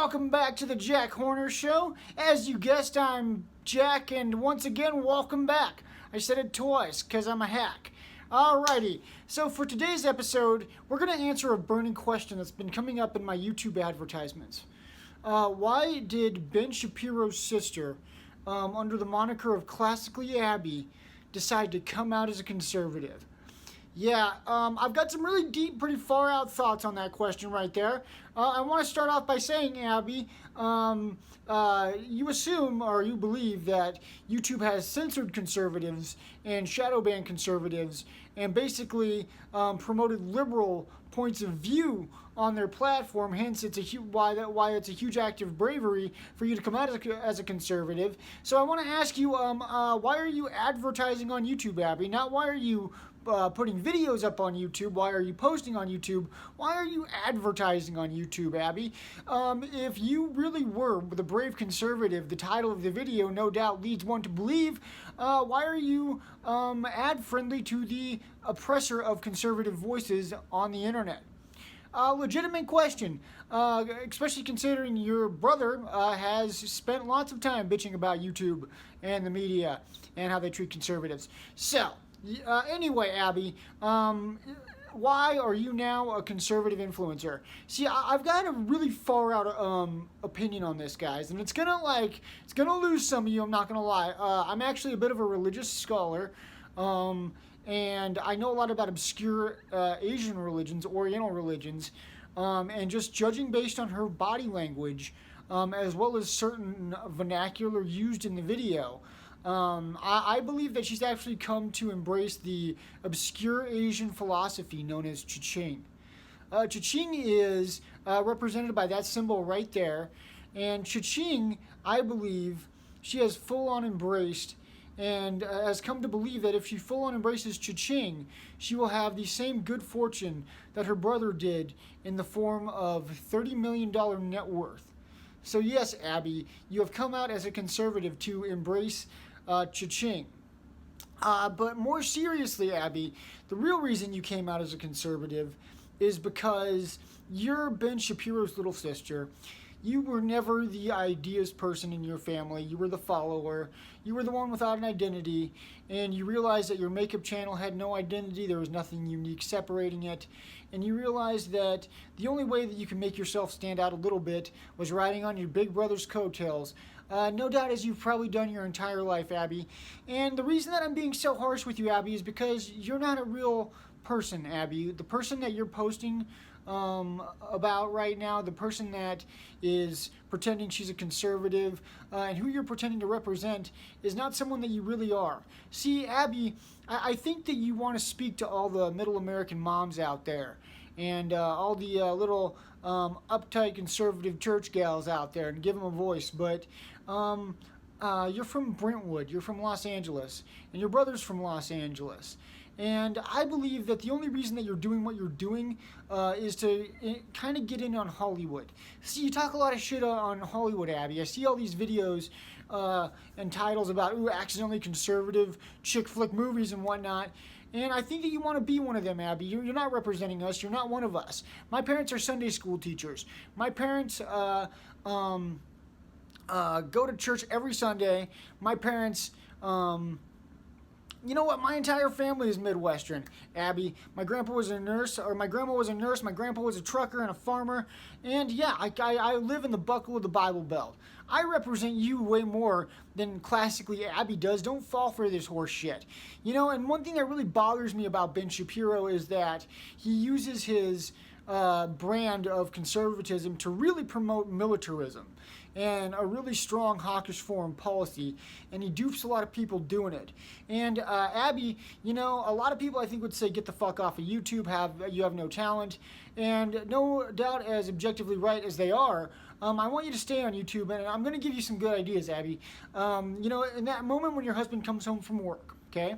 welcome back to the Jack Horner Show. As you guessed, I'm Jack, and once again, welcome back. I said it twice, because I'm a hack. Alrighty, so for today's episode, we're going to answer a burning question that's been coming up in my YouTube advertisements. Why did Ben Shapiros' sister, under the moniker of Classically Abby, decide to come out as a conservative? Yeah, I've got some really deep, pretty far out thoughts on that question right there. I want to start off by saying, Abby, you assume or you believe that YouTube has censored conservatives and shadow banned conservatives and basically promoted liberal points of view on their platform. Hence, it's why it's a huge act of bravery for you to come out as a conservative. So I want to ask you, why are you advertising on YouTube, Abby? Not why are you putting videos up on YouTube? Why are you posting on YouTube? Why are you advertising on YouTube, Abby? If you really were the brave conservative, the title of the video no doubt leads one to believe, why are you ad-friendly to the oppressor of conservative voices on the internet? Legitimate question, especially considering your brother has spent lots of time bitching about YouTube and the media and how they treat conservatives. So, anyway, Abby, why are you now a conservative influencer? See, I've got a really far out opinion on this, guys, and it's gonna lose some of you. I'm not gonna lie. I'm actually a bit of a religious scholar, and I know a lot about obscure Asian religions, Oriental religions, and just judging based on her body language, as well as certain vernacular used in the video. I believe that she's actually come to embrace the obscure Asian philosophy known as Cha-Ching. Cha-Ching is represented by that symbol right there, and Cha-Ching, I believe, she has full-on embraced and has come to believe that if she full-on embraces Cha-Ching, she will have the same good fortune that her brother did in the form of $30 million net worth. So yes, Abby, you have come out as a conservative to embrace Cha-Ching. But more seriously, Abby, the real reason you came out as a conservative is because you're Ben Shapiro's little sister. You were never the ideas person in your family. You were the follower. You were the one without an identity, and you realized that your makeup channel had no identity. There was nothing unique separating it, and you realized that the only way that you can make yourself stand out a little bit was riding on your big brother's coattails. No doubt, as you've probably done your entire life, Abby. And the reason that I'm being so harsh with you, Abby, is because you're not a real person, Abby. The person that you're posting about right now, the person that is pretending she's a conservative, and who you're pretending to represent is not someone that you really are. See, Abby, I think that you want to speak to all the middle American moms out there and all the little uptight conservative church gals out there and give them a voice, but you're from Brentwood, you're from Los Angeles, and your brother's from Los Angeles. And I believe that the only reason that you're doing what you're doing is to kind of get in on Hollywood. See, you talk a lot of shit on Hollywood, Abby. I see all these videos and titles about, ooh, accidentally conservative chick flick movies and whatnot. And I think that you want to be one of them, Abby. You're not representing us. You're not one of us. My parents are Sunday school teachers. My parents go to church every Sunday. My parents... you know what? My entire family is Midwestern, Abby. My grandpa was a nurse, or my grandma was a nurse. My grandpa was a trucker and a farmer. And yeah, I live in the buckle of the Bible Belt. I represent you way more than classically Abby does. Don't fall for this horse shit. You know, and one thing that really bothers me about Ben Shapiro is that he uses his brand of conservatism to really promote militarism and a really strong hawkish foreign policy, and he dupes a lot of people doing it. And Abby, you know, a lot of people I think would say get the fuck off of YouTube, you have no talent, and no doubt as objectively right as they are, I want you to stay on YouTube, and I'm going to give you some good ideas, Abby. You know, in that moment when your husband comes home from work, okay,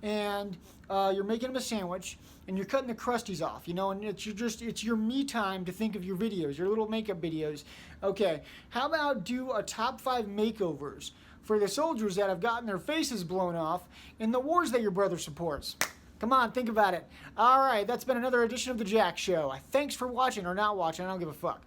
and you're making him a sandwich, and you're cutting the crusties off, you know, and it's your me time to think of your videos, your little makeup videos. Okay, how about do a top 5 makeovers for the soldiers that have gotten their faces blown off in the wars that your brother supports? Come on, think about it. All right, that's been another edition of The Jack Show. Thanks for watching or not watching. I don't give a fuck.